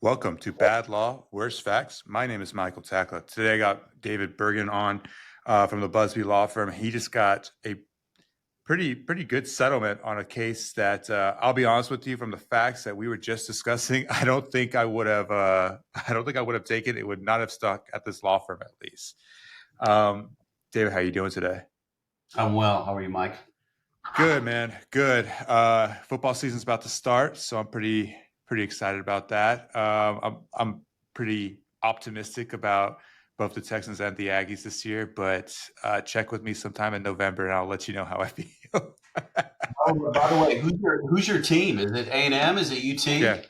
Welcome to Bad Law, Worst Facts. My name is Michael Tackla. Today I got David Bergen on from the Buzbee law firm. He just got a pretty good settlement on a case that I'll be honest with you, from the facts that we were just discussing, I don't think I would have. I don't think I would have taken it. It would not have stuck at this law firm at least. David, how are you doing today? I'm well. How are you, Mike? Good, man. Good. Football season's about to start, so I'm pretty excited about that. I'm pretty optimistic about both the Texans and the Aggies this year, but check with me sometime in November and I'll let you know how I feel. Oh, by the way, who's your team? Is it A&M? Is it UT? Yeah,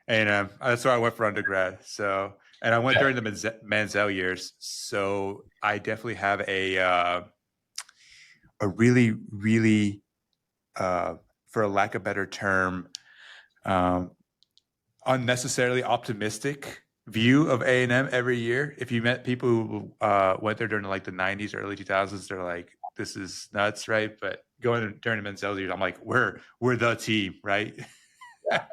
A&M. That's where I went for undergrad. So, and I went during the Manziel years, so I definitely have a really, for a lack of a better term, unnecessarily optimistic view of A&M every year. If you met people who went there during like the 90s, early 2000s, they're like, this is nuts, right? But going during the Manziel years, I'm like, we're the team, right? Yeah.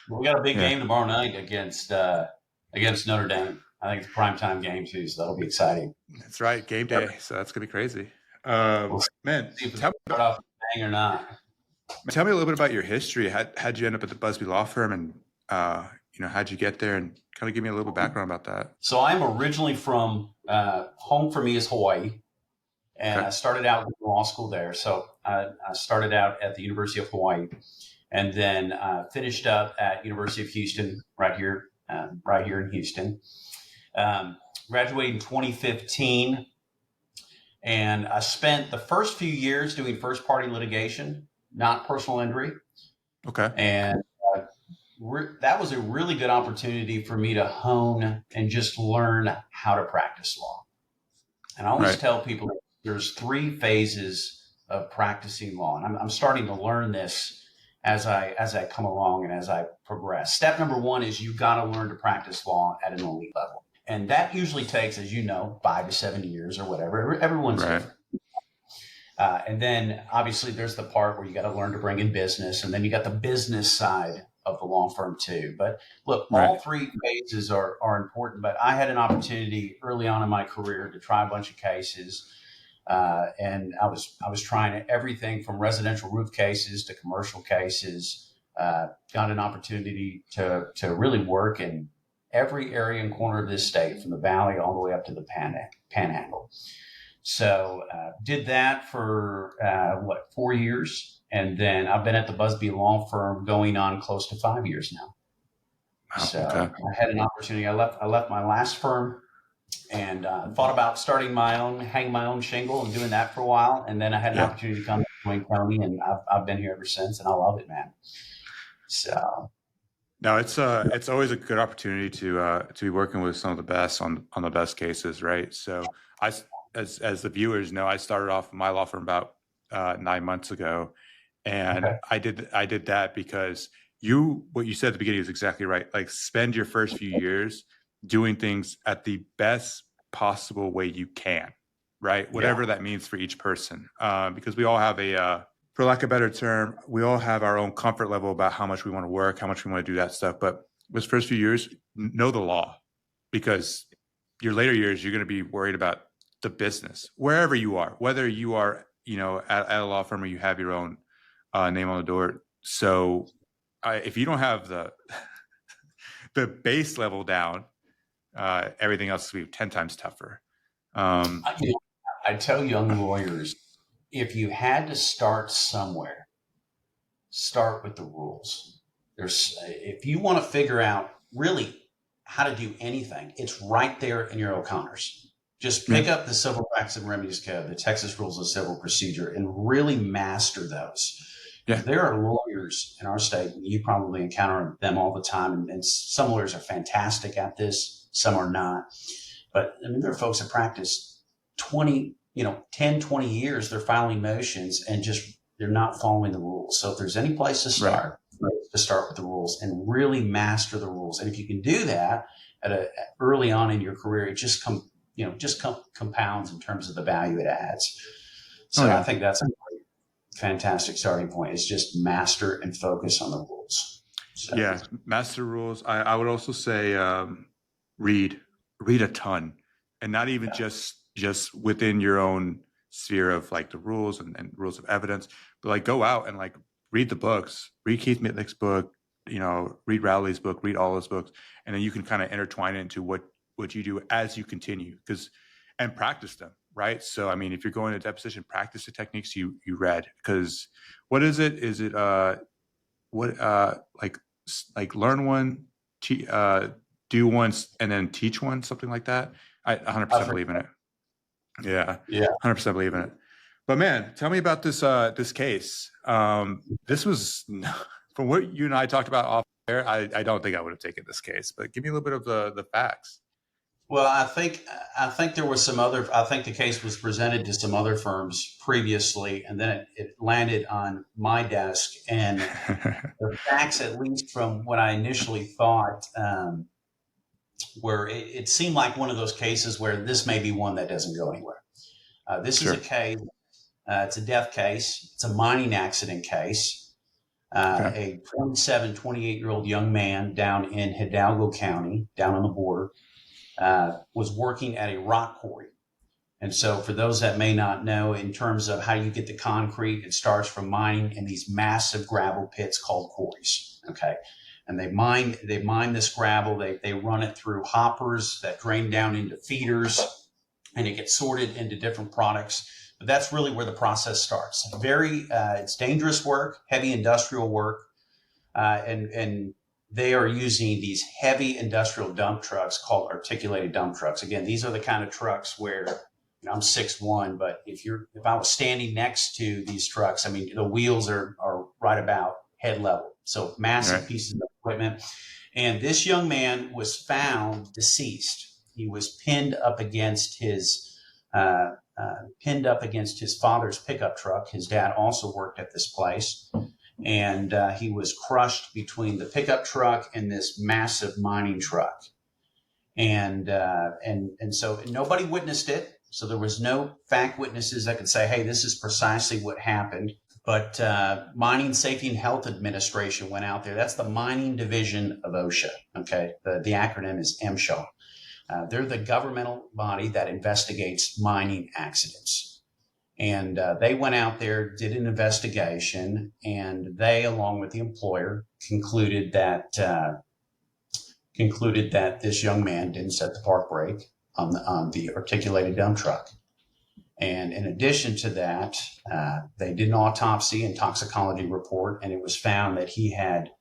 We got a big game tomorrow night against Notre Dame. I think it's a primetime game too, so that'll be exciting. That's right, game day. So that's gonna be crazy. Man, see if it's start off bang or not. Tell me a little bit about your history. How'd you end up at the Buzbee law firm, and how'd you get there, and kind of give me a little bit of background about that. So I'm originally from home for me is Hawaii, and okay. I started out in law school there. So I started out at the University of Hawaii, and then finished up at University of Houston, right here in Houston. Graduated in 2015, and I spent the first few years doing first-party litigation, not personal injury. Okay. And that was a really good opportunity for me to hone and just learn how to practice law. And I always tell people there's three phases of practicing law, and I'm starting to learn this as I come along and as I progress. Step number one is you've got to learn to practice law at an elite level. And that usually takes, as you know, 5 to 7 years or whatever. Everyone's different. And then obviously there's the part where you got to learn to bring in business, and then you got the business side of the law firm too. But look, all three phases are important, but I had an opportunity early on in my career to try a bunch of cases. And I was trying everything from residential roof cases to commercial cases. Got an opportunity to really work in every area and corner of this state, from the Valley all the way up to the Panhandle. So did that for 4 years, and then I've been at the Buzbee law firm going on close to 5 years now. So I had an opportunity. I left my last firm and thought about starting my own, hang my own shingle, and doing that for a while. And then I had an opportunity to come to Wayne County, and I've been here ever since, and I love it, man. So. No, it's always a good opportunity to be working with some of the best on the best cases, right? So as the viewers know, I started off my law firm about 9 months ago, and I did that because what you said at the beginning is exactly right. Like, spend your first few years doing things at the best possible way you can, right? Whatever that means for each person, because we all have for lack of a better term, we all have our own comfort level about how much we want to work, how much we want to do that stuff. But those first few years, know the law, because your later years, you're going to be worried about the business, wherever you are, whether you are, at a law firm or you have your own name on the door. So if you don't have the base level down, everything else will be 10 times tougher. I tell young lawyers, if you had to start somewhere, start with the rules. If you want to figure out really how to do anything, it's right there in your O'Connors. Just pick up the Civil Practice and Remedies Code, the Texas Rules of Civil Procedure, and really master those. Yeah. There are lawyers in our state, and you probably encounter them all the time, and some lawyers are fantastic at this, some are not. But I mean, there are folks that practice 10, 20 years, they're filing motions and they're not following the rules. So if there's any place to start, to start with the rules and really master the rules. And if you can do that early on in your career, it just compounds in terms of the value it adds. So I think that's a fantastic starting point, is just master and focus on the rules. So, Yeah, master rules. I would also say read a ton, and not even just within your own sphere of like the rules and rules of evidence, but like go out and like read the books, read Keith Mitnick's book, read Rowley's book, read all his books, and then you can kind of intertwine it into what you do as you continue, and practice them, right? So I mean, if you're going to deposition, practice the techniques you read, because what is it? Is it what like learn one, do one, and then teach one, something like that. I 100% believe in it. Yeah, yeah. 100% believe in it. But man, tell me about this case. This was from what you and I talked about off air. I don't think I would have taken this case, but give me a little bit of the facts. Well, I think there was some other. I think the case was presented to some other firms previously, and then it landed on my desk. And the facts, at least from what I initially thought, were it seemed like one of those cases where this may be one that doesn't go anywhere. This Sure. is a case. It's a death case. It's a mining accident case. Okay. A 28-year-old young man down in Hidalgo County, down on the border, was working at a rock quarry. And so for those that may not know, in terms of how you get the concrete, it starts from mining in these massive gravel pits called quarries. Okay. And they mine this gravel. They run it through hoppers that drain down into feeders, and it gets sorted into different products. But that's really where the process starts. It's dangerous work, heavy industrial work. And they are using these heavy industrial dump trucks called articulated dump trucks. Again, these are the kind of trucks where I'm 6'1", but if I was standing next to these trucks, I mean, the wheels are right about head level. So massive pieces of equipment. And this young man was found deceased. He was pinned up against his father's pickup truck. His dad also worked at this place. And he was crushed between the pickup truck and this massive mining truck. And so nobody witnessed it. So there was no fact witnesses that could say, hey, this is precisely what happened. But Mining Safety and Health Administration went out there. That's the mining division of OSHA. Okay. The acronym is MSHA. They're the governmental body that investigates mining accidents. And they went out there, did an investigation, and they, along with the employer, concluded that this young man didn't set the park brake on the articulated dump truck. And in addition to that, they did an autopsy and toxicology report, and it was found that he had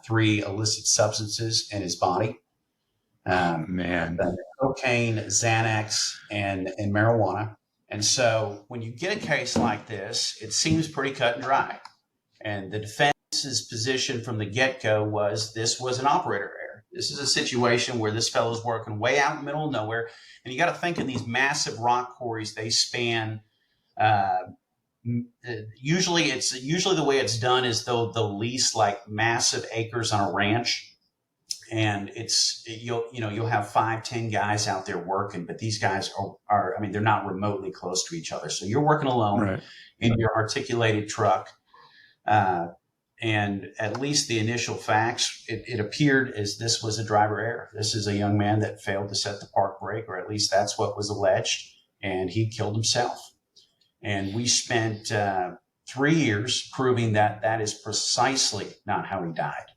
3 illicit substances in his body. Cocaine, Xanax, and marijuana. And so when you get a case like this, it seems pretty cut and dry. And the defense's position from the get-go was this was an operator error. This is a situation where this fellow's working way out in the middle of nowhere. And you got to think of these massive rock quarries. They span, usually the way it's done is they'll lease like massive acres on a ranch. And you'll have 5-10 guys out there working, but these guys are they're not remotely close to each other. So you're working alone in your articulated truck. And at least the initial facts, it appeared as this was a driver error. This is a young man that failed to set the park brake, or at least that's what was alleged, and he killed himself. And we spent 3 years proving that is precisely not how he died.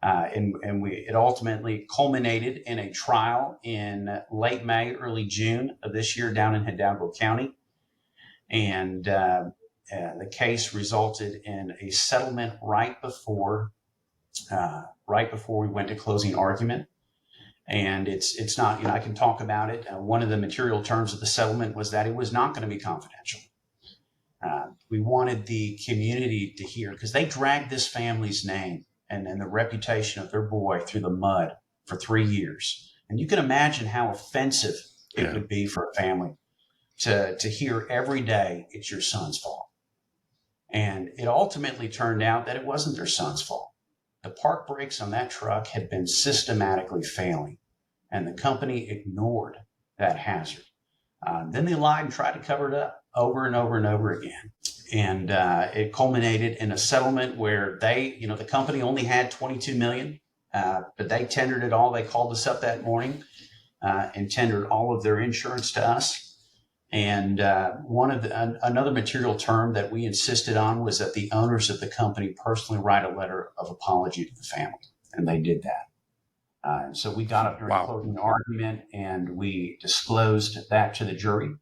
It ultimately culminated in a trial in late May, early June of this year down in Hidalgo County. And the case resulted in a settlement right before we went to closing argument. And it's not, I can talk about it. One of the material terms of the settlement was that it was not going to be confidential. We wanted the community to hear, because they dragged this family's name and the reputation of their boy through the mud for 3 years. And you can imagine how offensive it would be for a family to hear every day it's your son's fault. And it ultimately turned out that it wasn't their son's fault. The park brakes on that truck had been systematically failing, and the company ignored that hazard. Then they lied and tried to cover it up over and over and over again. And it culminated in a settlement where the company only had $22 million, but they tendered it all. They called us up that morning and tendered all of their insurance to us. And another material term that we insisted on was that the owners of the company personally write a letter of apology to the family, and they did that. And so we got up during closing argument, and we disclosed that to the jury.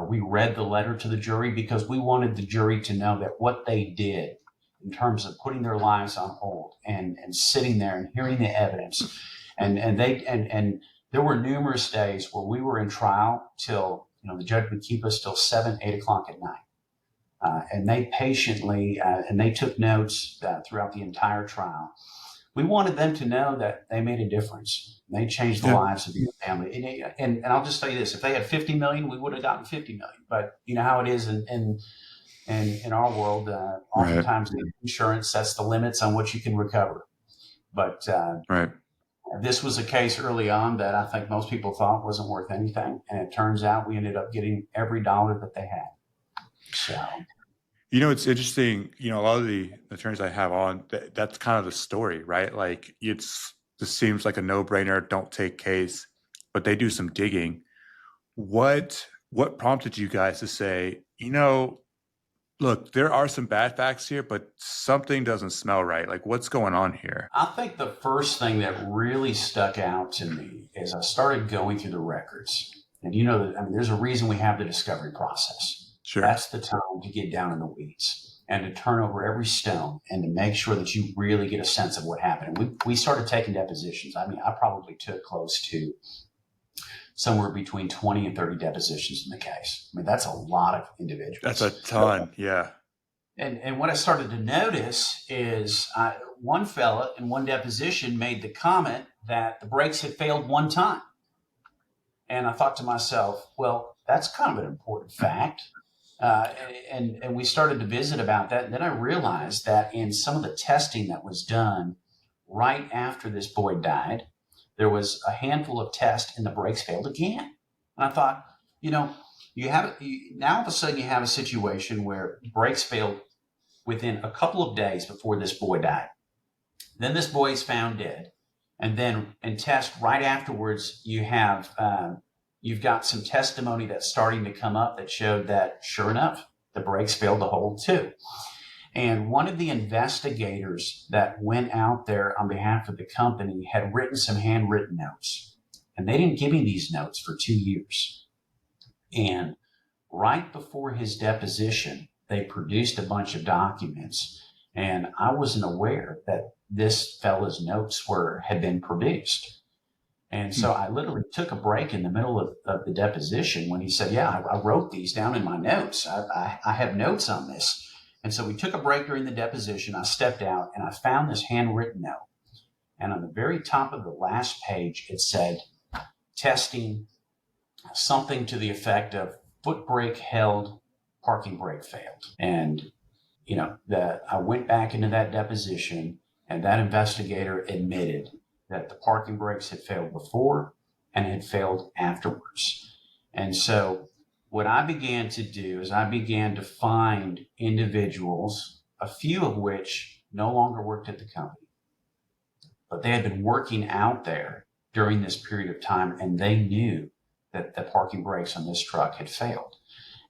We read the letter to the jury because we wanted the jury to know that what they did in terms of putting their lives on hold and sitting there and hearing the evidence, and there were numerous days where we were in trial till the judge would keep us till 7, 8 o'clock at night, and they patiently and they took notes throughout the entire trial. We wanted them to know that they made a difference. They changed the lives of your family. And I'll just tell you this: if they had 50 million, we would have gotten 50 million. But you know how it is in our world. Oftentimes, the insurance sets the limits on what you can recover. But this was a case early on that I think most people thought wasn't worth anything, and it turns out we ended up getting every dollar that they had. So. It's interesting, a lot of the attorneys I have on, that's kind of the story, right? Like this seems like a no-brainer, don't take case, but they do some digging. What prompted you guys to say, look, there are some bad facts here, but something doesn't smell right. Like, what's going on here? I think the first thing that really stuck out to me is I started going through the records. And there's a reason we have the discovery process. Sure. That's the time to get down in the weeds and to turn over every stone and to make sure that you really get a sense of what happened. And we started taking depositions. I probably took close to somewhere between 20 and 30 depositions in the case. That's a lot of individuals. That's a ton, yeah. And what I started to notice is one fella in one deposition made the comment that the brakes had failed one time. And I thought to myself, well, that's kind of an important fact. And we started to visit about that. And then I realized that in some of the testing that was done right after this boy died, there was a handful of tests and the brakes failed again. And I thought, now all of a sudden you have a situation where brakes failed within a couple of days before this boy died. Then this boy is found dead. And then in test right afterwards, you've got some testimony that's starting to come up that showed that, sure enough, the brakes failed to hold too. And one of the investigators that went out there on behalf of the company had written some handwritten notes. And they didn't give me these notes for 2 years. And right before his deposition, they produced a bunch of documents. And I wasn't aware that this fella's notes had been produced. And so I literally took a break in the middle of the deposition when he said, yeah, I wrote these down in my notes. I have notes on this. And so we took a break during the deposition. I stepped out and I found this handwritten note. And on the very top of the last page, it said, testing, something to the effect of foot brake held, parking brake failed. And, I went back into that deposition and that investigator admitted that the parking brakes had failed before and had failed afterwards. And so what I began to do is I began to find individuals, a few of which no longer worked at the company, but they had been working out there during this period of time, and they knew that the parking brakes on this truck had failed.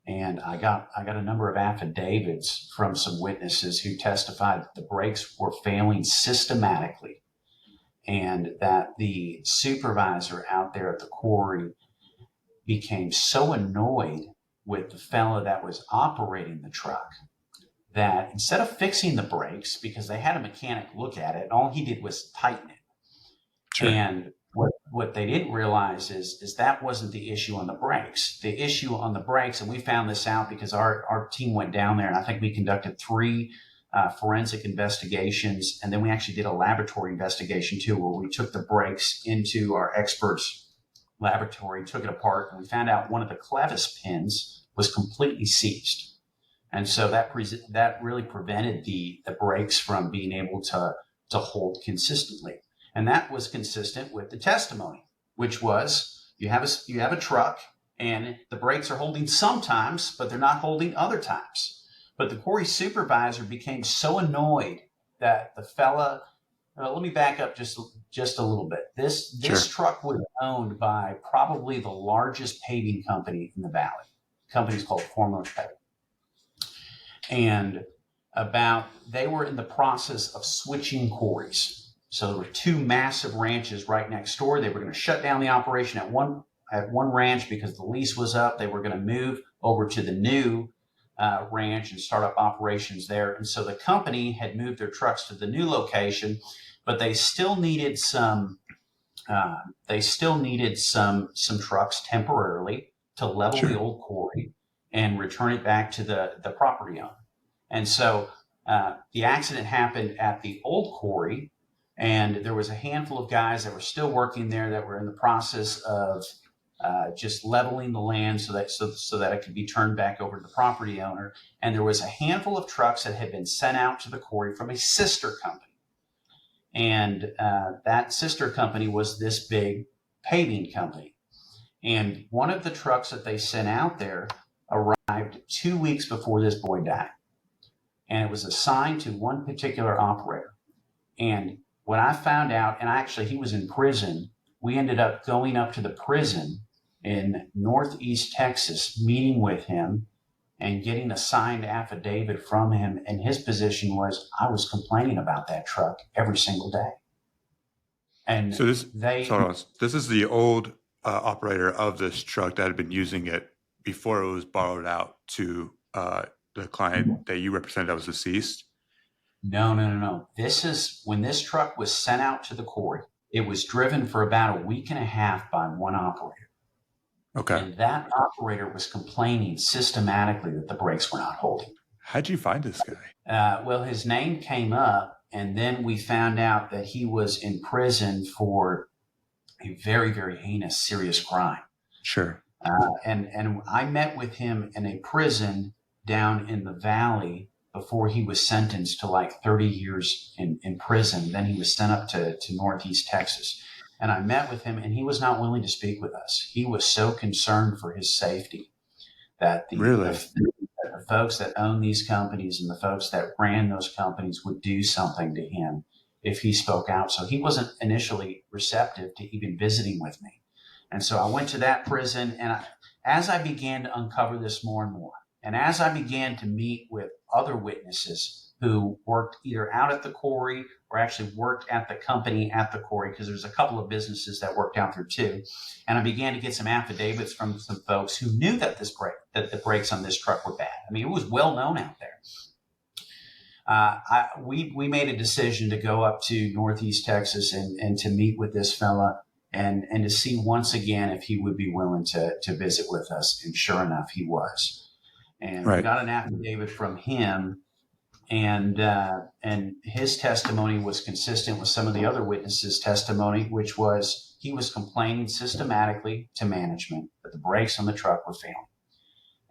And I got a number of affidavits from some witnesses who testified that the brakes were failing systematically, and that the supervisor out there at the quarry became so annoyed with the fellow that was operating the truck that instead of fixing the brakes, because they had a mechanic look at it, all he did was tighten it. Sure. And what they didn't realize is that wasn't the issue on the brakes. The issue on the brakes, and we found this out because our team went down there, and I think we conducted 3 forensic investigations, and then we actually did a laboratory investigation too, where we took the brakes into our experts' laboratory, took it apart, and we found out one of the clevis pins was completely seized. And so that really prevented the brakes from being able to hold consistently. And that was consistent with the testimony, which was you have a truck And the brakes are holding sometimes, but they're not holding other times. But the quarry supervisor became so annoyed that the fella, let me back up just a little bit. This truck was owned by probably the largest paving company in the valley. The company's called Formula Paving. And they were in the process of switching quarries. So there were two massive ranches right next door. They were going to shut down the operation at one ranch because the lease was up. They were going to move over to the new ranch and start up operations there. And so the company had moved their trucks to the new location, but they still needed some trucks temporarily to level the old quarry and return it back to the property owner. And so the accident happened at the old quarry, and there was a handful of guys that were still working there that were in the process of just leveling the land so that it could be turned back over to the property owner. And there was a handful of trucks that had been sent out to the quarry from a sister company. And that sister company was this big paving company. And one of the trucks that they sent out there arrived 2 weeks before this boy died. And it was assigned to one particular operator. And when I found out, and actually he was in prison, we ended up going up to the prison in Northeast Texas, meeting with him and getting a signed affidavit from him. And his position was, I was complaining about that truck every single day. And so this is the old operator of this truck that had been using it before it was borrowed out to the client that you represented that was deceased? No. This is when this truck was sent out to the quarry. It was driven for about a week and a half by one operator. Okay. And that operator was complaining systematically that the brakes were not holding. How'd you find this guy? Well, his name came up, and then we found out that he was in prison for a very, very heinous, serious crime. Sure. And I met with him in a prison down in the valley before he was sentenced to like 30 years in prison. Then he was sent up to Northeast Texas. And I met with him, and he was not willing to speak with us. He was so concerned for his safety that the folks that own these companies and the folks that ran those companies would do something to him if he spoke out. So he wasn't initially receptive to even visiting with me. And so I went to that prison, and as I began to uncover this more and more, and as I began to meet with other witnesses who worked either out at the quarry or actually worked at the company at the quarry, because there's a couple of businesses that worked out there too, and I began to get some affidavits from some folks who knew that the brakes on this truck were bad. I mean, it was well known out there. We made a decision to go up to Northeast Texas and to meet with this fella and to see once again if he would be willing to visit with us. And sure enough, he was. And we got an affidavit from him, and his testimony was consistent with some of the other witnesses' testimony, which was he was complaining systematically to management that the brakes on the truck were failing.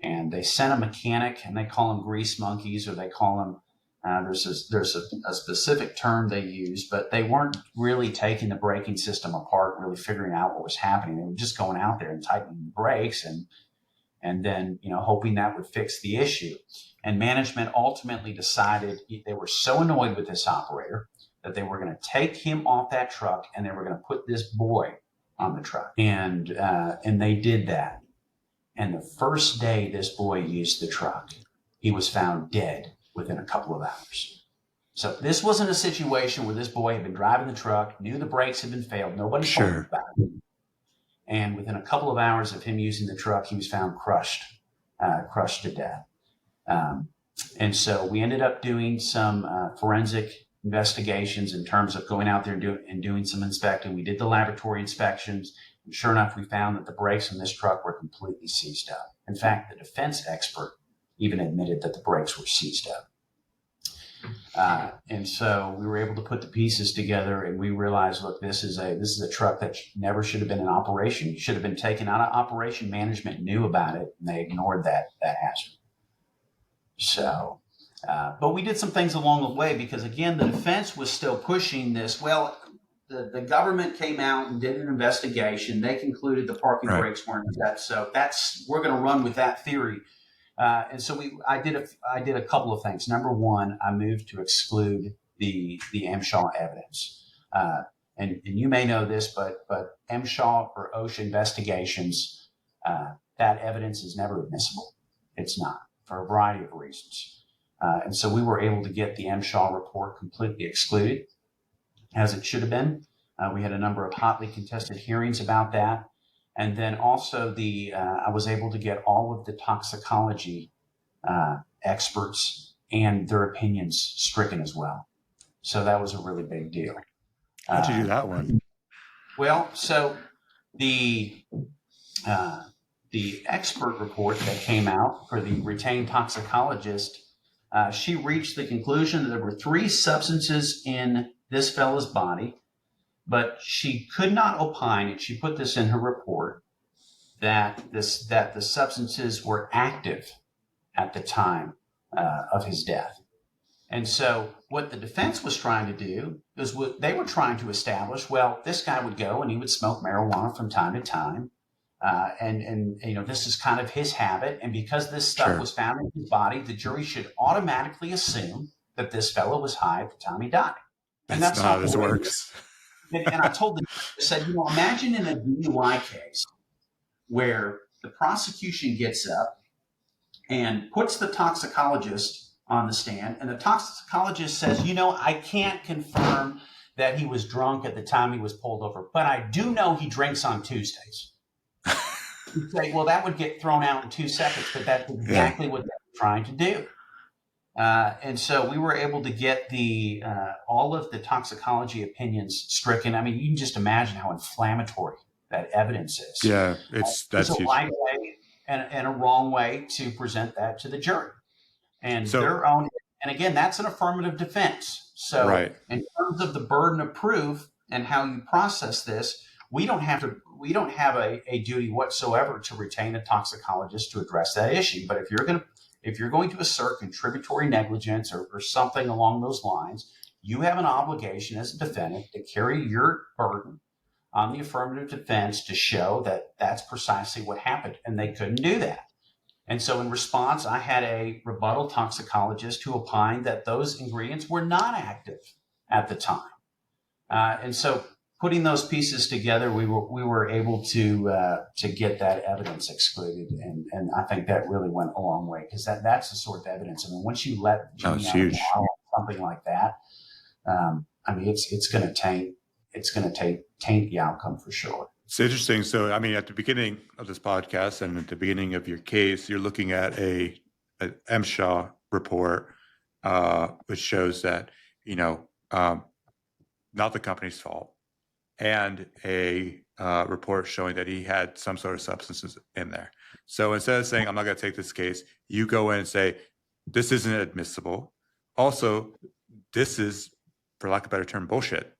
And they sent a mechanic, and they call them grease monkeys, or they call them, there's a specific term they use, but they weren't really taking the braking system apart, really figuring out what was happening. They were just going out there and tightening the brakes and then, hoping that would fix the issue. And management ultimately decided they were so annoyed with this operator that they were going to take him off that truck and they were going to put this boy on the truck. And they did that. And the first day this boy used the truck, he was found dead within a couple of hours. So this wasn't a situation where this boy had been driving the truck, knew the brakes had been failed. Nobody told him about it. And within a couple of hours of him using the truck, he was found crushed to death. And so we ended up doing some forensic investigations in terms of going out there and doing some inspecting. We did the laboratory inspections. And sure enough, we found that the brakes on this truck were completely seized up. In fact, the defense expert even admitted that the brakes were seized up. And so we were able to put the pieces together, and we realized, look, this is a truck that never should have been in operation. It should have been taken out of operation. Management knew about it, and they ignored that hazard. So, but we did some things along the way because, again, the defense was still pushing this. Well, the government came out and did an investigation. They concluded the parking brakes weren't set. So we're going to run with that theory. And so I did a couple of things. Number one, I moved to exclude the MSHA evidence. And you may know this, but MSHA or OSHA investigations, that evidence is never admissible. It's not, for a variety of reasons. And so we were able to get the MSHA report completely excluded, as it should have been. We had a number of hotly contested hearings about that. And then also I was able to get all of the toxicology experts and their opinions stricken as well. So that was a really big deal. How'd you do that one? Well, so the expert report that came out for the retained toxicologist, she reached the conclusion that there were 3 substances in this fellow's body, but she could not opine, and she put this in her report, that the substances were active at the time of his death. And so what the defense was trying to do is they were trying to establish, well, this guy would go and he would smoke marijuana from time to time. And this is kind of his habit. And because this stuff was found in his body, the jury should automatically assume that this fellow was high at the time he died. And that's not how this works. And I told them, I said, imagine in a DUI case where the prosecution gets up and puts the toxicologist on the stand, and the toxicologist says, I can't confirm that he was drunk at the time he was pulled over, but I do know he drinks on Tuesdays. You say, well, that would get thrown out in 2 seconds, but that's exactly what they were trying to do. And so we were able to get all of the toxicology opinions stricken. I mean, you can just imagine how inflammatory that evidence is. Yeah, that's a right way and a wrong way to present that to the jury. And their own, and again, that's an affirmative defense. So in terms of the burden of proof and how you process this, we don't have a duty whatsoever to retain a toxicologist to address that issue. But if you're going to assert contributory negligence or something along those lines, you have an obligation as a defendant to carry your burden on the affirmative defense to show that that's precisely what happened. And they couldn't do that. And so in response, I had a rebuttal toxicologist who opined that those ingredients were not active at the time. And so putting those pieces together, we were able to get that evidence excluded. And I think that really went a long way, because that's the sort of evidence. I mean, once you let huge. Something like that, it's going to taint the outcome for sure. It's interesting. So, I mean, at the beginning of this podcast and at the beginning of your case, you're looking at an MSHA report, which shows that, not the company's fault, and a report showing that he had some sort of substances in there. So instead of saying, I'm not going to take this case, you go in and say, this isn't admissible. Also, this is, for lack of a better term, bullshit.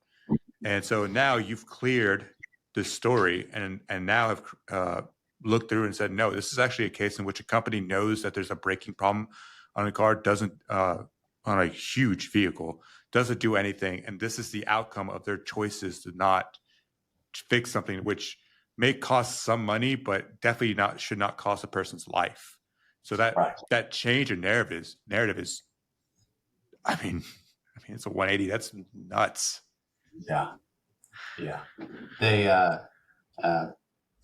And so now you've cleared this story and now have looked through and said, no, this is actually a case in which a company knows that there's a braking problem on a car, doesn't on a huge vehicle, doesn't do anything. And this is the outcome of their choices to not fix something which may cost some money, but definitely should not cost a person's life. So that change in narrative is, I mean, it's a 180. That's nuts. Yeah. The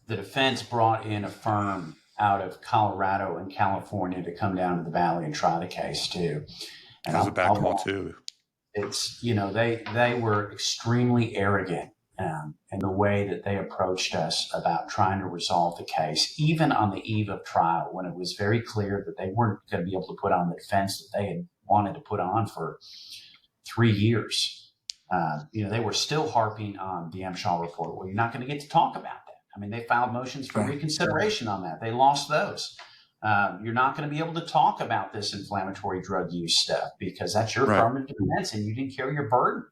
defense brought in a firm out of Colorado and California to come down to the Valley and try the case too. And that was a backhaul too. It's, they were extremely arrogant in the way that they approached us about trying to resolve the case, even on the eve of trial, when it was very clear that they weren't going to be able to put on the defense that they had wanted to put on for 3 years. They were still harping on the MSHA report. Well, you're not going to get to talk about that. I mean, they filed motions for reconsideration on that. They lost those. You're not going to be able to talk about this inflammatory drug use stuff because that's your affirmative defense and you didn't carry your burden.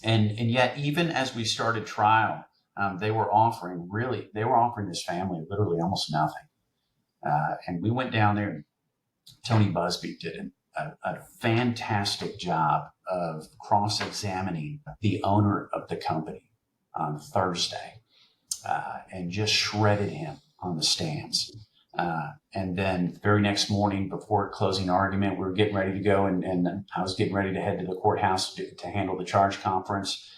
And yet, even as we started trial, they were offering this family literally almost nothing. And we went down there, and Tony Buzbee did a fantastic job of cross-examining the owner of the company on Thursday and just shredded him on the stands. And then the very next morning before closing argument, we were getting ready to go, and I was getting ready to head to the courthouse to handle the charge conference.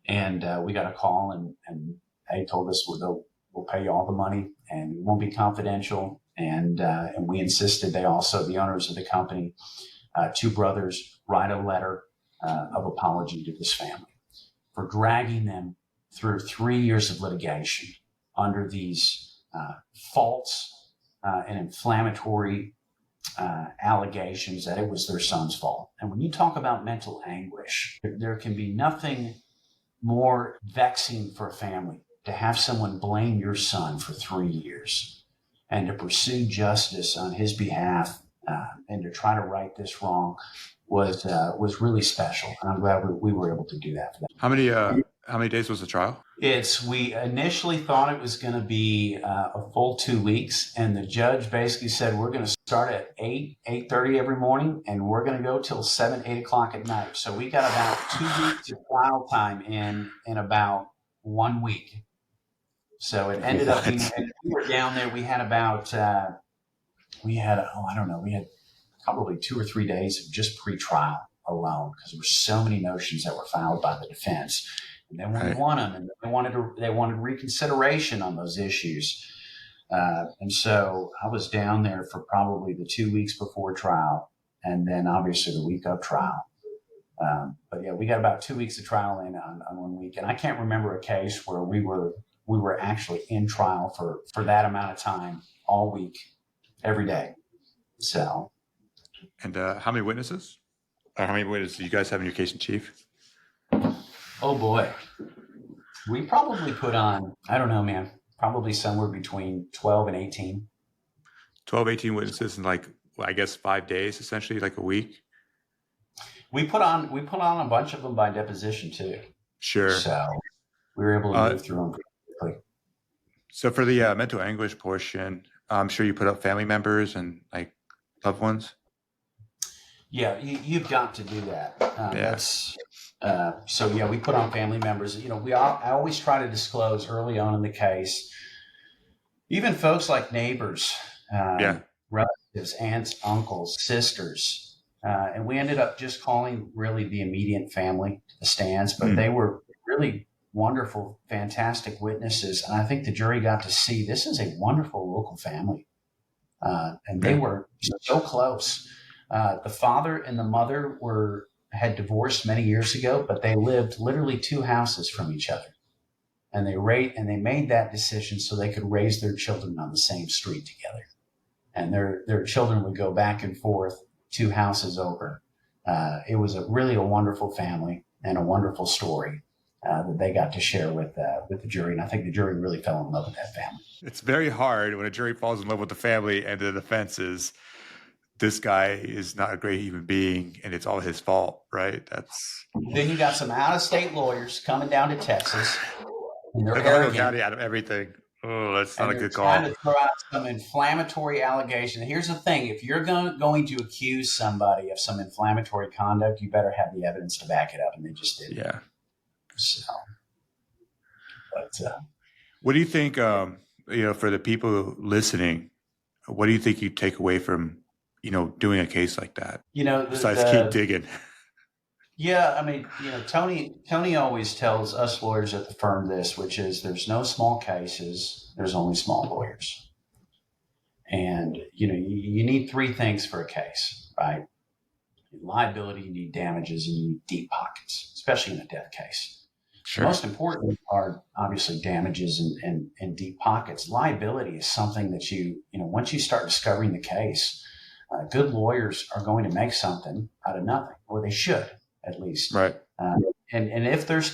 And we got a call, and they told us we'll pay you all the money and it won't be confidential. And we insisted the owners of the company, two brothers, write a letter of apology to this family for dragging them through 3 years of litigation under these false and inflammatory allegations that it was their son's fault. And when you talk about mental anguish, there can be nothing more vexing for a family to have someone blame your son for 3 years and to pursue justice on his behalf and to try to right this wrong was really special. And I'm glad we were able to do that for them. How many days was the trial? We initially thought it was going to be a full 2 weeks, and the judge basically said we're going to start at 8:30 every morning, and we're going to go till 7, 8 o'clock at night. So we got about 2 weeks of trial time in about 1 week. So it ended up being, and we were down there. We had about we had probably 2 or 3 days of just pre-trial alone because there were so many motions that were filed by the defense. And then when we won them, and they wanted reconsideration on those issues. And so I was down there for probably the 2 weeks before trial, and then obviously the week of trial. But yeah, we got about 2 weeks of trial in on 1 week. And I can't remember a case where we were actually in trial for that amount of time all week, every day. So. And how many witnesses? How many witnesses do you guys have in your case in chief? Oh boy. We probably put on, I don't know, man, probably somewhere between 12 and 18. 12, 18 witnesses in I guess 5 days, essentially, like a week. We put on a bunch of them by deposition too. Sure. So we were able to move through them pretty quickly. So for the mental anguish portion, I'm sure you put up family members and loved ones. Yeah, you've got to do that. That's we put on family members. I always try to disclose early on in the case, even folks like neighbors, relatives, aunts, uncles, sisters, and we ended up just calling really the immediate family to the stands, but they were really wonderful, fantastic witnesses, and I think the jury got to see this is a wonderful local family, and they were so close. The father and the mother had divorced many years ago, but they lived literally 2 houses from each other. And they made that decision so they could raise their children on the same street together. And their children would go back and forth 2 houses over. It was really a wonderful family and a wonderful story that they got to share with the jury. And I think the jury really fell in love with that family. It's very hard when a jury falls in love with the family and the defense is, this guy is not a great human being and it's all his fault, right? Then you got some out-of-state lawyers coming down to Texas. And they're arrogant out of everything. Oh, that's not a good call. Trying to throw out some inflammatory allegation. Here's the thing: if you're going to accuse somebody of some inflammatory conduct, you better have the evidence to back it up, and they just didn't. Yeah. So, but what do you think? For the people listening, what do you think you take away from doing a case like that? Besides keep digging. Yeah, I mean, Tony always tells us lawyers at the firm this, which is there's no small cases, there's only small lawyers. And, you need 3 things for a case, right? You need liability, you need damages, and you need deep pockets, especially in a death case. Sure. Most important are obviously damages and deep pockets. Liability is something that once you start discovering the case, good lawyers are going to make something out of nothing, or they should at least. Right. And if there's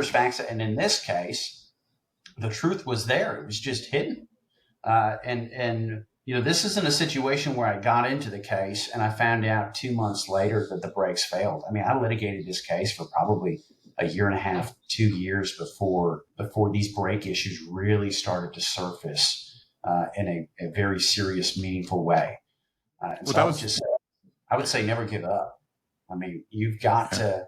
facts, and in this case, the truth was there; it was just hidden. This isn't a situation where I got into the case and I found out 2 months later that the brakes failed. I mean, I litigated this case for probably a year and a half, 2 years before these brake issues really started to surface in a very serious, meaningful way. So I would say never give up. I mean, you've got to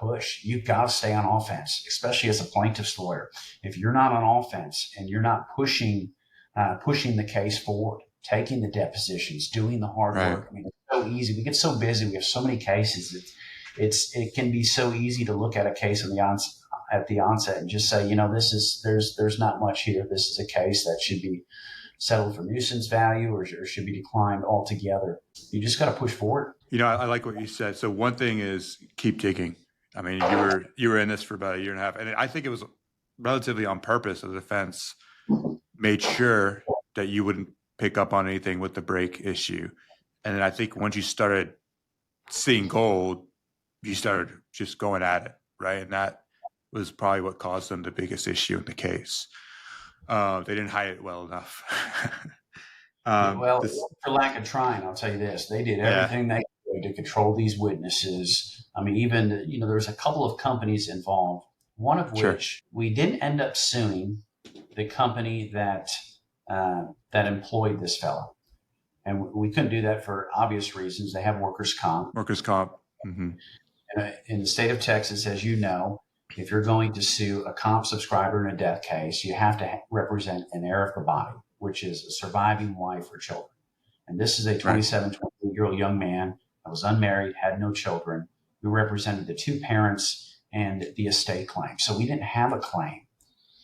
push. You've got to stay on offense, especially as a plaintiff's lawyer. If you're not on offense and you're not pushing the case forward, taking the depositions, doing the hard work. I mean, it's so easy. We get so busy. We have so many cases. It can be so easy to look at a case at the onset and just say, there's not much here. This is a case that should be settled for nuisance value or should be declined altogether. You just got to push forward. I like what you said. So one thing is keep digging. I mean, you were in this for about a year and a half, and I think it was relatively on purpose. The defense made sure that you wouldn't pick up on anything with the break issue. And then I think once you started seeing gold, you started just going at it, right? And that was probably what caused them the biggest issue in the case. They didn't hide it well enough. For lack of trying, I'll tell you this: they did everything they could to control these witnesses. I mean, even there's a couple of companies involved. One of which we didn't end up suing the company that employed this fellow, and we couldn't do that for obvious reasons. They have workers' comp. Mm-hmm. In the state of Texas, as you know, if you're going to sue a comp subscriber in a death case, you have to represent an heir of the body, which is a surviving wife or children. And this is a 28-year-old young man that was unmarried, had no children, who represented the two parents and the estate claim. So we didn't have a claim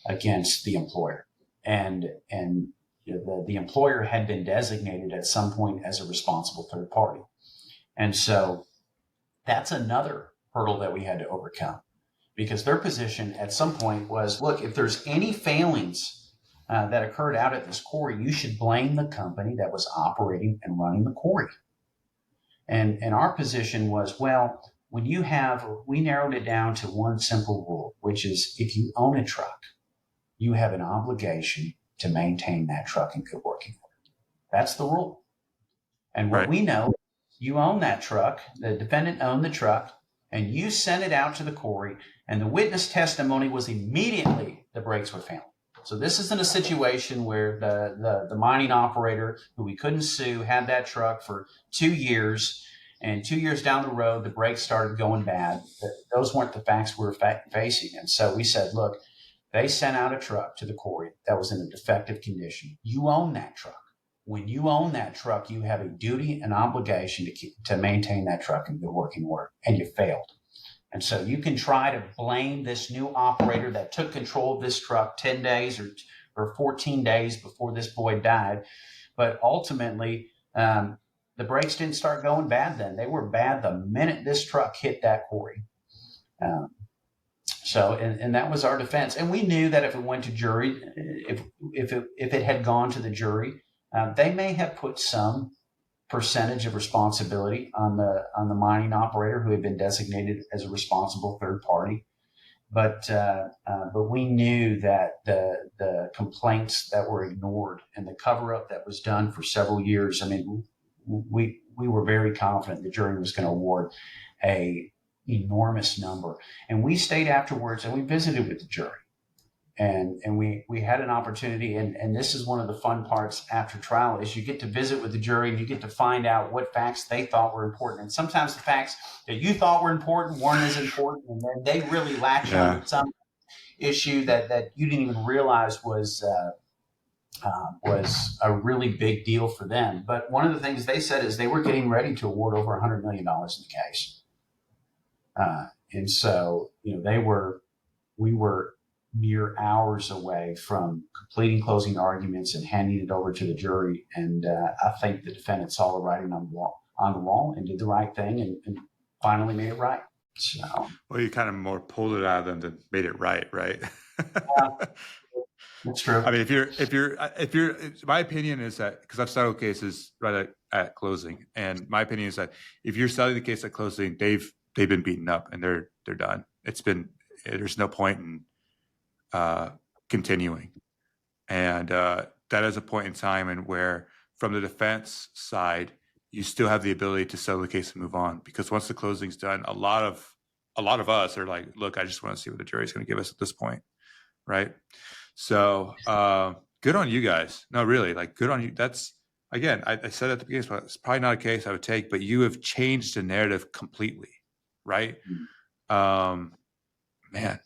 against the employer. And the employer had been designated at some point as a responsible third party. And so that's another hurdle that we had to overcome, because their position at some point was, look, if there's any failings that occurred out at this quarry, you should blame the company that was operating and running the quarry. And our position was, well, we narrowed it down to one simple rule, which is if you own a truck, you have an obligation to maintain that truck in good working order. That's the rule. And what we know, you own that truck, the defendant owned the truck, and you sent it out to the quarry, and the witness testimony was immediately the brakes were found. So this isn't a situation where the mining operator who we couldn't sue had that truck for 2 years, and 2 years down the road, the brakes started going bad. Those weren't the facts we were facing. And so we said, look, they sent out a truck to the quarry that was in a defective condition. You own that truck. When you own that truck, you have a duty and obligation to maintain that truck in good working order, and you failed. And so you can try to blame this new operator that took control of this truck 10 days or 14 days before this boy died. But ultimately, the brakes didn't start going bad then. They were bad the minute this truck hit that quarry. And that was our defense. And we knew that if it went to jury, if it had gone to the jury, they may have put some percentage of responsibility on the mining operator who had been designated as a responsible third party. But we knew that the complaints that were ignored and the cover up that was done for several years, I mean, we were very confident the jury was going to award a enormous number. And we stayed afterwards and we visited with the jury. And we had an opportunity, and this is one of the fun parts after trial, is you get to visit with the jury and you get to find out what facts they thought were important. And sometimes the facts that you thought were important weren't as important, and then they really latch on to some issue that you didn't even realize was a really big deal for them. But one of the things they said is they were getting ready to award over $100 million in the case. And so, we were mere hours away from completing closing arguments and handing it over to the jury. And I think the defendant saw the writing on the wall and did the right thing and finally made it right. So, well, you kind of more pulled it out of them than made it right? That's true. I mean, if you're, my opinion is that, because I've settled cases right at closing, and my opinion is that if you're settling the case at closing, they've been beaten up and they're done. There's no point in continuing. And that is a point in time and where from the defense side, you still have the ability to settle the case and move on, because once the closing's done, a lot of us are like, look, I just want to see what the jury's going to give us at this point. Right. So good on you guys. No, really, like, good on you. again, I said at the beginning, but it's probably not a case I would take, but you have changed the narrative completely, right? Man,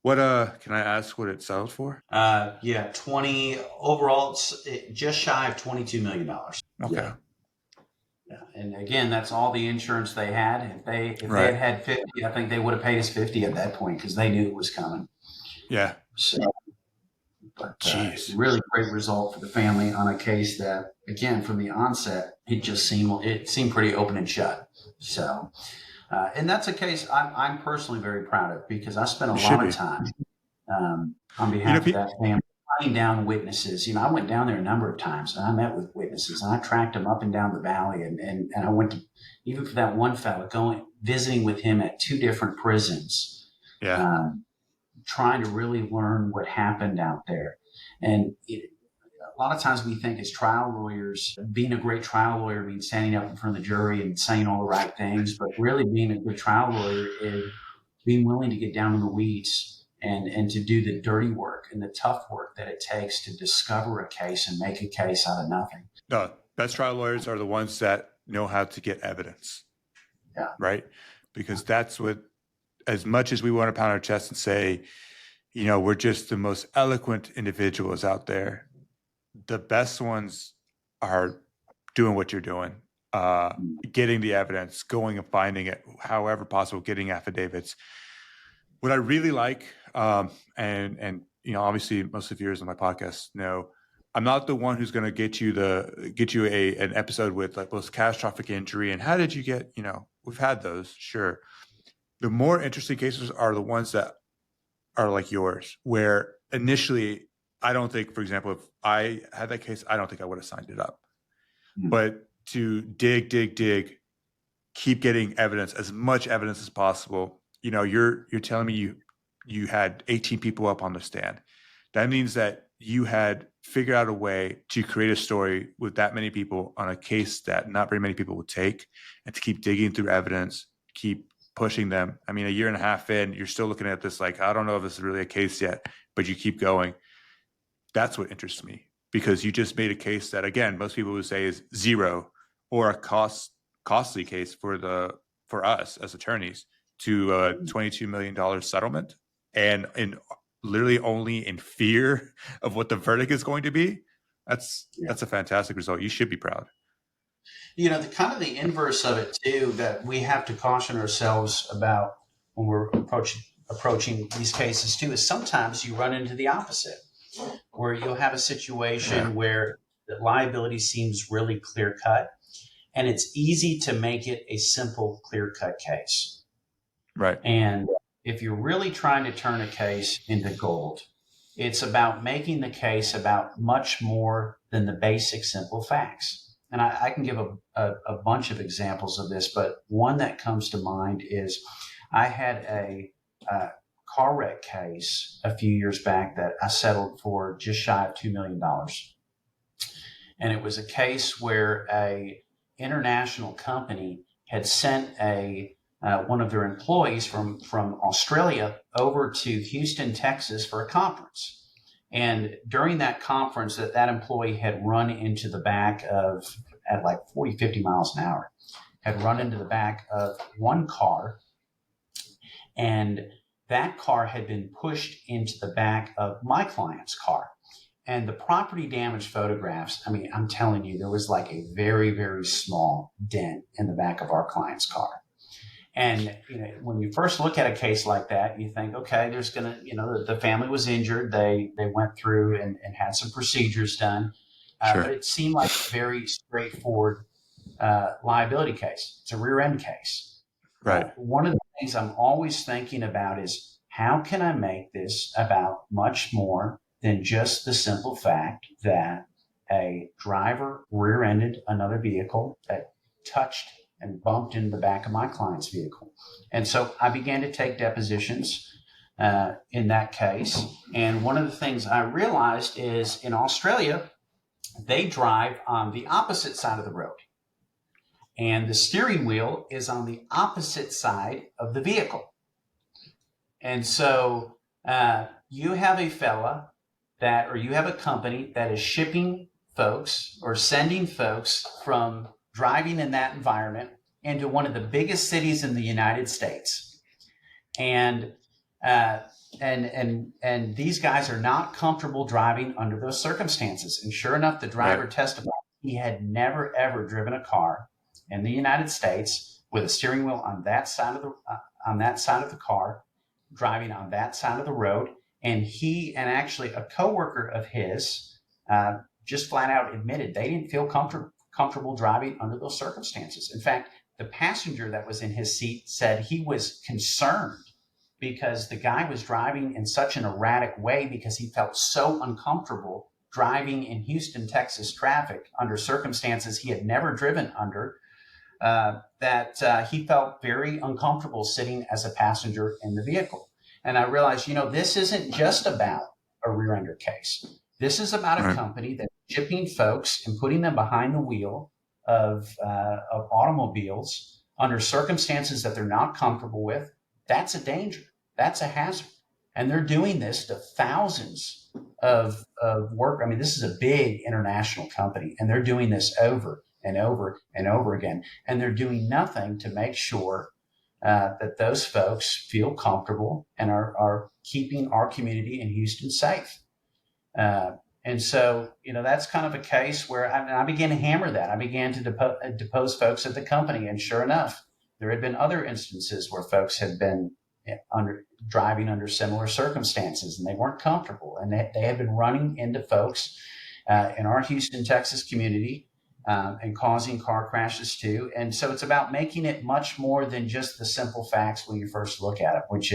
what can I ask what it settled for? Yeah, 20 overall, it's just shy of $22 million. Okay. Yeah. Yeah. And again, that's all the insurance they had. If they Right. had 50, I think they would have paid us 50 at that point because they knew it was coming. Yeah. So, but Jeez. really great result for the family on a case that, again, from the onset, it seemed pretty open and shut. So, and that's a case I'm personally very proud of because I spent a lot of time on behalf of that family, hunting down witnesses. You know, I went down there a number of times and I met with witnesses and I tracked them up and down the valley. And I went to, even for that one fellow, visiting with him at 2 different prisons, trying to really learn what happened out there. And a lot of times we think as trial lawyers, being a great trial lawyer means standing up in front of the jury and saying all the right things, but really being a good trial lawyer is being willing to get down in the weeds and to do the dirty work and the tough work that it takes to discover a case and make a case out of nothing. No, best trial lawyers are the ones that know how to get evidence. Yeah. Right? Because that's what, as much as we want to pound our chest and say, you know, we're just the most eloquent individuals out there, the best ones are doing what you're doing, getting the evidence, going and finding it, however possible, getting affidavits. What I really like, and you know, obviously most of the viewers on my podcast know, I'm not the one who's going to get you an episode with like most catastrophic injury and how did you get, you know, we've had those, sure. The more interesting cases are the ones that are like yours, where initially I don't think, for example, if I had that case, I don't think I would have signed it up. But to dig, keep getting evidence, as much evidence as possible. You know, you're telling me you had 18 people up on the stand. That means that you had figured out a way to create a story with that many people on a case that not very many people would take, and to keep digging through evidence, keep pushing them. I mean, a year and a half in, you're still looking at this like, I don't know if this is really a case yet, but you keep going. That's what interests me, because you just made a case that, again, most people would say is zero or a costly case for us as attorneys to a $22 million settlement, and literally only in fear of what the verdict is going to be. That's a fantastic result. You should be proud. You know, the inverse of it too, that we have to caution ourselves about when we're approaching these cases too, is sometimes you run into the opposite, where you'll have a situation where the liability seems really clear cut, and it's easy to make it a simple, clear cut case. Right. And if you're really trying to turn a case into gold, it's about making the case about much more than the basic, simple facts. And I can give a bunch of examples of this, but one that comes to mind is I had a car wreck case a few years back that I settled for just shy of $2 million. And it was a case where a international company had sent one of their employees from Australia over to Houston, Texas for a conference. And during that conference, that employee had run into the back of, at like 40, 50 miles an hour, had run into the back of one car. And that car had been pushed into the back of my client's car. And the property damage photographs, I mean, I'm telling you, there was like a very, very small dent in the back of our client's car. And, you know, when you first look at a case like that, you think, okay, there's going to, you know, the family was injured. They went through and had some procedures done. Sure. But it seemed like a very straightforward liability case. It's a rear end case. Right. One of the things I'm always thinking about is how can I make this about much more than just the simple fact that a driver rear-ended another vehicle that touched and bumped into the back of my client's vehicle. And so I began to take depositions in that case. And one of the things I realized is in Australia, they drive on the opposite side of the road. And the steering wheel is on the opposite side of the vehicle. And so you have a company that is shipping folks or sending folks from driving in that environment into one of the biggest cities in the United States. And these guys are not comfortable driving under those circumstances. And sure enough, the driver testified he had never, ever driven a car in the United States with a steering wheel on that side of the car, driving on that side of the road. And he and actually a coworker of his just flat out admitted they didn't feel comfortable driving under those circumstances. In fact, the passenger that was in his seat said he was concerned because the guy was driving in such an erratic way because he felt so uncomfortable driving in Houston, Texas traffic under circumstances he had never driven under, that he felt very uncomfortable sitting as a passenger in the vehicle. And I realized, this isn't just about a rear-ender case. This is about a company that's shipping folks and putting them behind the wheel of automobiles under circumstances that they're not comfortable with. That's a danger. That's a hazard. And they're doing this to thousands of work. I mean, this is a big international company, and they're doing this over and over and over again. And they're doing nothing to make sure that those folks feel comfortable and are keeping our community in Houston safe. And so, that's kind of a case where I began to hammer that. I began to depose folks at the company. And sure enough, there had been other instances where folks had been driving under similar circumstances, and they weren't comfortable. And they had been running into folks in our Houston, Texas community and causing car crashes too. And so it's about making it much more than just the simple facts when you first look at it, which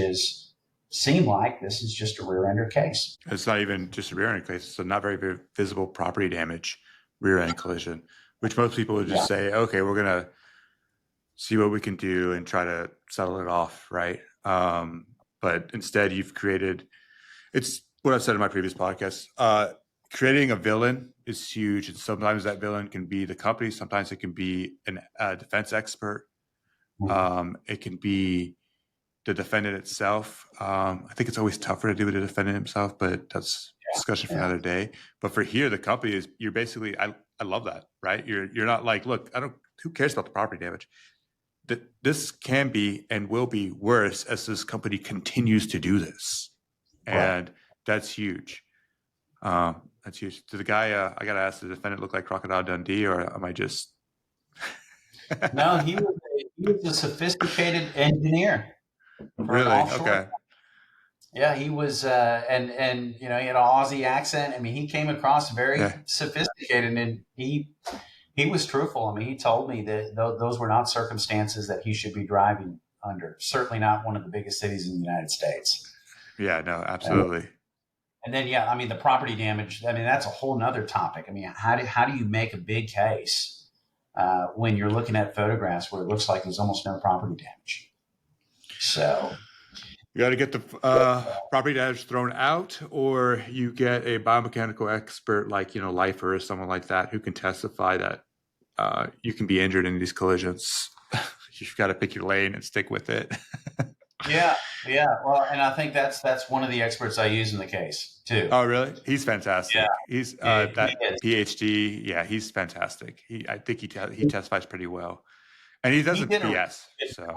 seem like this is just a rear-ender case. It's not even just a rear-end case. It's a not very visible property damage rear-end collision, which most people would just say, okay, we're going to see what we can do and try to settle it off, right? But instead, you've created, it's what I said in my previous podcast, creating a villain is huge. And sometimes that villain can be the company. Sometimes it can be a defense expert. It can be the defendant itself. I think it's always tougher to do with the defendant himself, but that's discussion for another day. But for here, the company is, you're basically, I love that, right? You're not like, look, who cares about the property damage? This can be and will be worse as this company continues to do this. And that's huge. That's huge. To the guy, I got to ask, the defendant look like Crocodile Dundee, or am I just? No, he was a sophisticated engineer. Really? Okay. Yeah, he was, and he had an Aussie accent. I mean, he came across very sophisticated, and he was truthful. I mean, he told me that those were not circumstances that he should be driving under. Certainly not one of the biggest cities in the United States. Yeah, no, absolutely. And then, the property damage. I mean, that's a whole nother topic. I mean, how do you make a big case when you're looking at photographs where it looks like there's almost no property damage? So you got to get the property damage thrown out, or you get a biomechanical expert like, Lifer or someone like that who can testify that you can be injured in these collisions. You've got to pick your lane and stick with it. Yeah. Well, and I think that's one of the experts I use in the case too. Oh, really? He's fantastic. Yeah. He's that PhD. Yeah, he's fantastic. I think he testifies pretty well, and he doesn't BS. So.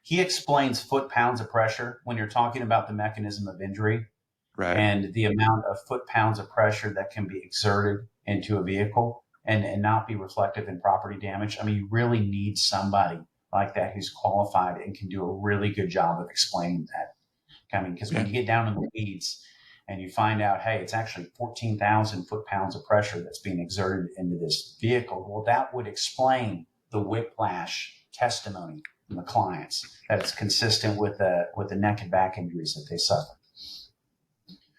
He explains foot-pounds of pressure when you're talking about the mechanism of injury, right, and the amount of foot-pounds of pressure that can be exerted into a vehicle and not be reflective in property damage. I mean, you really need somebody like that who's qualified and can do a really good job of explaining that. I mean, because when you get down in the weeds and you find out, hey, it's actually 14,000 foot-pounds of pressure that's being exerted into this vehicle, well, that would explain the whiplash testimony from the clients, that it's consistent with the neck and back injuries that they suffer.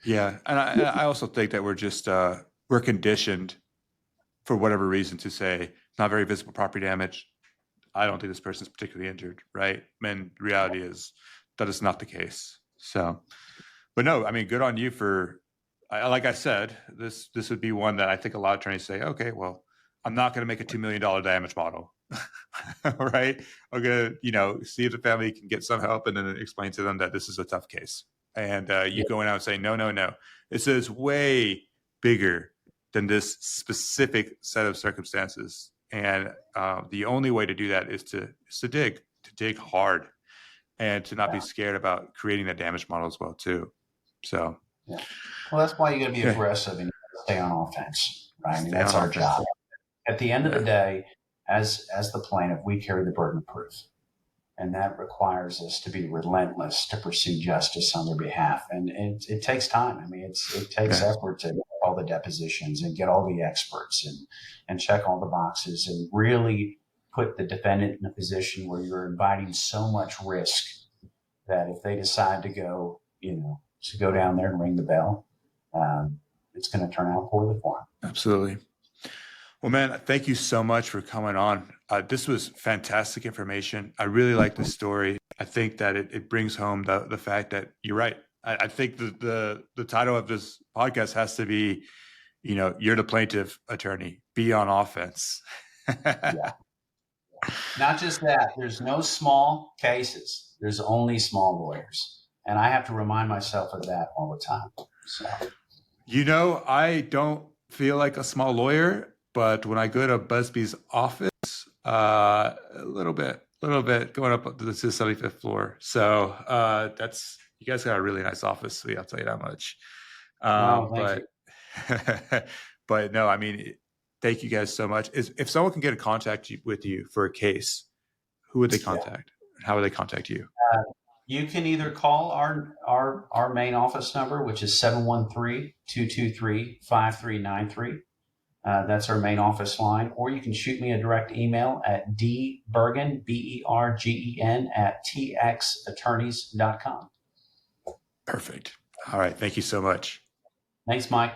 Yeah, and I also think that we're just we're conditioned for whatever reason to say not very visible property damage. I don't think this person's particularly injured, right? And reality is that is not the case. So, but no, I mean, good on you for. Like I said, this would be one that I think a lot of attorneys say, okay, well, I'm not going to make a $2 million damage model. All right. I'm going to, see if the family can get some help and then explain to them that this is a tough case. And you going out and saying, no. This is way bigger than this specific set of circumstances. And the only way to do that is to dig hard, and to not be scared about creating that damage model as well too. So, well, that's why you got to be aggressive and stay on offense, right? I mean, that's our job. At the end of the day, as the plaintiff, we carry the burden of proof, and that requires us to be relentless to pursue justice on their behalf. And it takes time. I mean, it takes effort to get all the depositions and get all the experts and check all the boxes and really put the defendant in a position where you're inviting so much risk that if they decide to go, to go down there and ring the bell, it's going to turn out poorly for them. Absolutely. Well, man, thank you so much for coming on. This was fantastic information. I really like the story. I think that it brings home the fact that you're right. I think the title of this podcast has to be, you're the plaintiff attorney. Be on offense. Not just that. There's no small cases. There's only small lawyers. And I have to remind myself of that all the time. So, I don't feel like a small lawyer, but when I go to Buzbee's office, a little bit going up to the 75th floor. So you guys got a really nice office suite. I'll tell you that much. Thank you. But no, I mean, thank you guys so much. If someone can get in contact with you for a case, who would they contact? How would they contact you? You can either call our main office number, which is 713-223-5393. That's our main office line. Or you can shoot me a direct email at dbergen, BERGEN, @txattorneys.com. Perfect. All right. Thank you so much. Thanks, Mike.